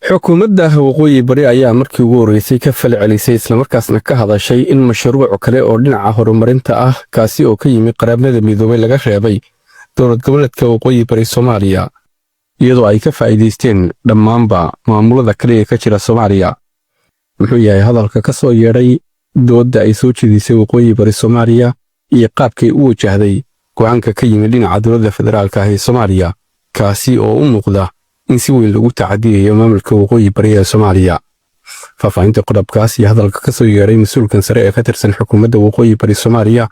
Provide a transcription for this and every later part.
xukuumadda waqooyi bari ayaa markii ugu horreysay ka falcelisay islamarkaasna ka hadashay in mashruuc kale oo dhinaca horumarinta ah kaasi oo ka yimid qaramada midoobay laga reebay dowlad goboleedka waqooyi bari Soomaaliya iyadoo ay ka faa'iideysteen dhammaanba maamulada kale ee ka jira Soomaaliya. Wuxuu yahay hadalka ka soo yeedhay doodda ay soo jeedisay waqooyi bari Soomaaliya iyo qaabkay u wajahday go'aanka ka yimid dhinaca dowladda federaalka ah ee Soomaaliya kaasi oo u muuqda in si weyn lagu tacadiyayo maamulka waqooyi bari ee Soomaaliya. Faafahinta qodobkaas iyo hadalka ka soo yeedhay mas'uulkan sare ee ka tirsan xukuumadda waqooyi bari Soomaaliya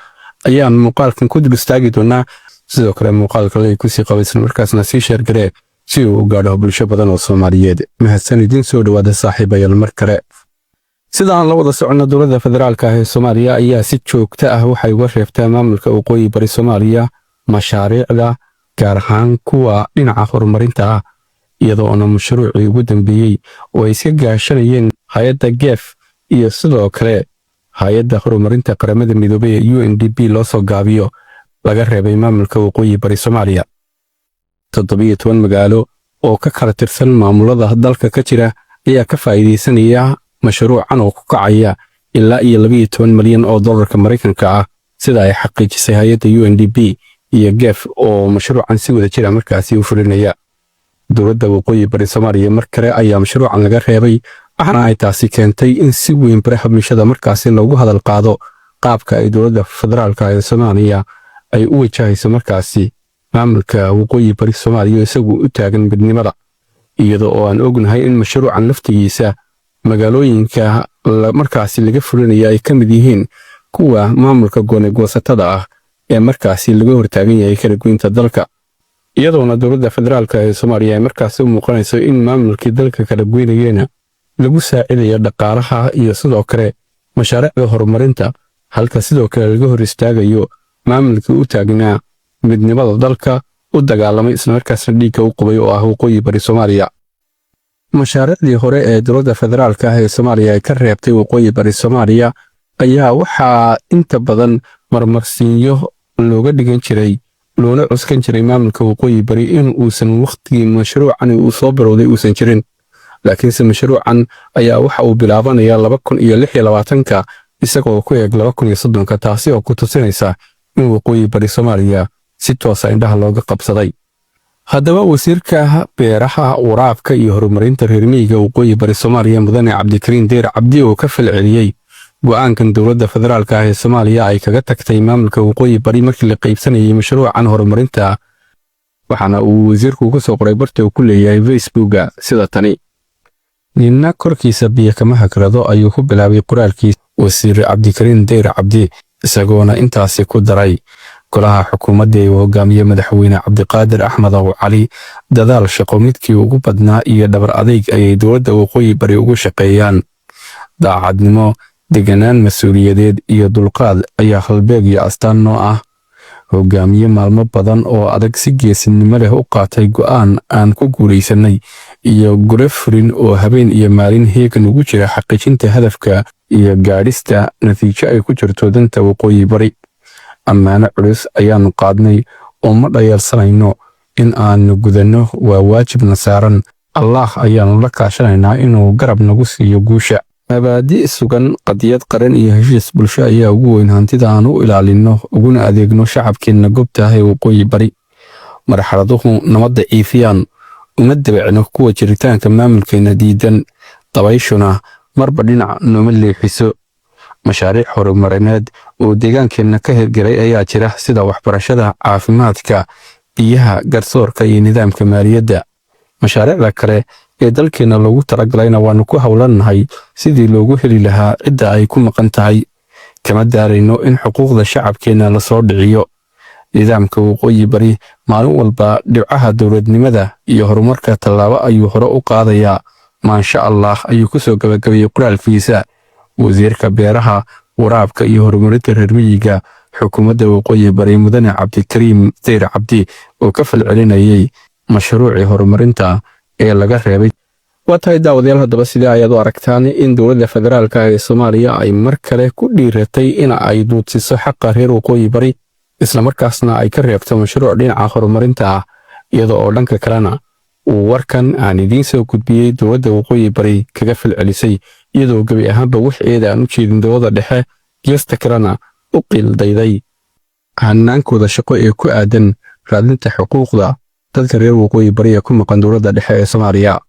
ayaan muuqaalkan ku dul istaagi doonaa. sidoo kale muuqaalka ay ku sii qabaysan markaasna sii sheergaree si uu u gaadho bulsho badan oo Soomaaliyeed. Mahadsanidin soo dhawaada saaxiibayaal mar kale. sida aan la wada socono dowladda federaalka ah ee Soomaaliya ayaa si joogto ah waxay uga reebtaa maamulka waqooyi bari Soomaaliya mashaariicda gaar ahaan kuwa dhinaca horumarinta ah iyadoo mashruucii ugu dambeeyay oo ay iska gaashanayeen hay'adda GEF iyo sidoo kale hay'adda horumarinta qaramada midoobay ee UNDP loo soo gaabiyo laga reebay maamulka waqooyi bari Soomaaliya. 17 magaalo oo ka kala tirsan maamulada dalka ka jira ayaa ka faa'iideysanaya mashruucan oo ku kacaya ilaa 12 milyan oo dollarka Mareykanka ah sida ay xaqiijisay hay'adda UNDP iyo GEF oo mashruucan si wada jira markaasi u fulinaya. dowladda waqooyi bari Soomaaliya mar kale ayaa mashruucan laga reebay waxaana ay taasi keentay in si weyn baraha bulshada markaasi loogu hadal qaado qaabka ay dowladda federaalka ee Soomaaliya ay u wajahayso markaasi maamulka waqooyi bari Soomaaliya isagu u taagan midnimada iyadoo aan ognahay in mashruucan laftigiisa magaalooyinka markaasi laga fulinayo ay ka mid yihiin kuwa maamulka goosatada ah ee markaasi laga hortaagan yahay kala goynta dalka iyadoona dowladda federaalka ee Soomaaliya ay markaasi u muuqanayso in maamulkii dalka kala goynayeen lagu saacidayo dhaqaalaha iyo sidoo kale mashaariicda horumarinta halka sidoo kale laga hor istaagayo maamulkii u taagnaa midnimada dalka u dagaalamay isla markaasna dhiigga u qabay oo ah waqooyi bari Soomaaliya. mashaariicdii hore ee dowladda federaalka ah ee Soomaaliya ay ka reebtay waqooyi bari Soomaaliya ayaa waxaa inta badan marmarsiinyo looga dhigan jiray loona cuskan jiray maamulka waqooyi bari in uusan waqtigii mashruucan uu soo bilowday uusan jirin laakiinse mashruucan ayaa waxa uu bilaabanayaa 2026 isagoo ku eeg 2030 taasi oo ku tusinaysa in waqooyi bari Soomaaliya si toos ah indhaha looga qabsaday. haddaba wasiirka beeraha waraabka iyo horumarinta reer miyiga waqooyi bari Soomaaliya mudane Cabdikariin Deyr Cabdi oo ka falceliyay go'aankan dowladda federaalka ah ee Soomaaliya ay kaga tagtay maamulka waqooyi bari markii la qaybsanayay mashruucan horumarinta waxaana uu wasiirku ku soo qoray barta uu ku leeyahay Facebook sida tani ninna korkiisa biyo kama hakrado ayuu ku bilaabay qoraalkiisa wasiir Cabdikariin Deyr Cabdi isagoona intaasi ku daray golaha xukuumadda ee hogaamiye madaxweyne Cabdiqaadir Axmed Cali dadaal shaqo midkii ugu badnaa iyo dhabar adeeg ayay dowladda waqooyi bari ugu shaqeeyaan daacadnimo deganaan mas'uuliyadeed iyo dulqaad ayaa halbeeg iyo astaan noo ah hogaamiye maalmo badan oo adag si geesinimo leh u qaatay go'aan aan ku guuleysanay iyo gole furin oo habeen iyo maalin heegan ugu jira xaqiijinta hadafka iyo gaadhista natiijo ay ku jirto danta waqooyi bari. ammaano culus ayaanu qaadnay oo ma dhayalsanayno in aanu gudanno waa waajibna saaran Allah ayaanu la kaashanaynaa inuu garab nagu siiyo guusha. mabaadi' sugan qadiyad qaran iyo heshiis bulsho ayaa ugu weyn hantida aan u ilaalinno uguna adeegno shacabkeenna goobta ah ee waqooyi bari. marxaladuhu nama daciifiyaan uma dabacno kuwa jiritaanka maamulkeena diidan dabayshuna marba dhinac nooma leexiso. mashaariic horumarineed oo deegaankeenna ka hirgalay ayaa jira sida waxbarashada caafimaadka biyaha garsoorka iyo nidaamka maaliyadda. mashaariicda kale ee dalkeena loogu talagalayna waanu ku hawlanahay sidii loogu heli lahaa cidda ay ku maqan tahay kama daarayno in xuquuqda shacabkeena la soo dhiciyo. nidaamka waqooyi bari maalin walba dhibcaha dowladnimada iyo horumarka tallaabo ayuu hore u qaadayaa maasha Allah ayuu ku soo gabagabeeyay qoraalkiisa wasiirka beeraha waraabka iyo horumarinta reer miyiga xukuumadda waqooyi bari mudane Cabdikariin Deyr Cabdi oo ka falcelinayay mashruucii horumarinta ee laga reebay. waa tahay daawadayaal haddaba sidee ayaad u aragtaan in dowladda federaalka ee Soomaaliya ay mar kale ku dhiiratay in ay duudsiso xaqa reer waqooyi bari isla markaasna ay ka reebto mashruuc dhinaca horumarinta ah iyadoo oo dhanka kalena uu warkan aan idiin soo gudbiyey dowladda waqooyi bari kaga falcelisay iyadoo gebi ahaanba wixeeda aan u jeedin dowladda dhexe geesta kalena u qiildayday hanaankooda shaqo ee ku aadan raadinta xuquuqda dadka reer waqooyi bari ee ku maqan dowladda dhexe ee Soomaaliya.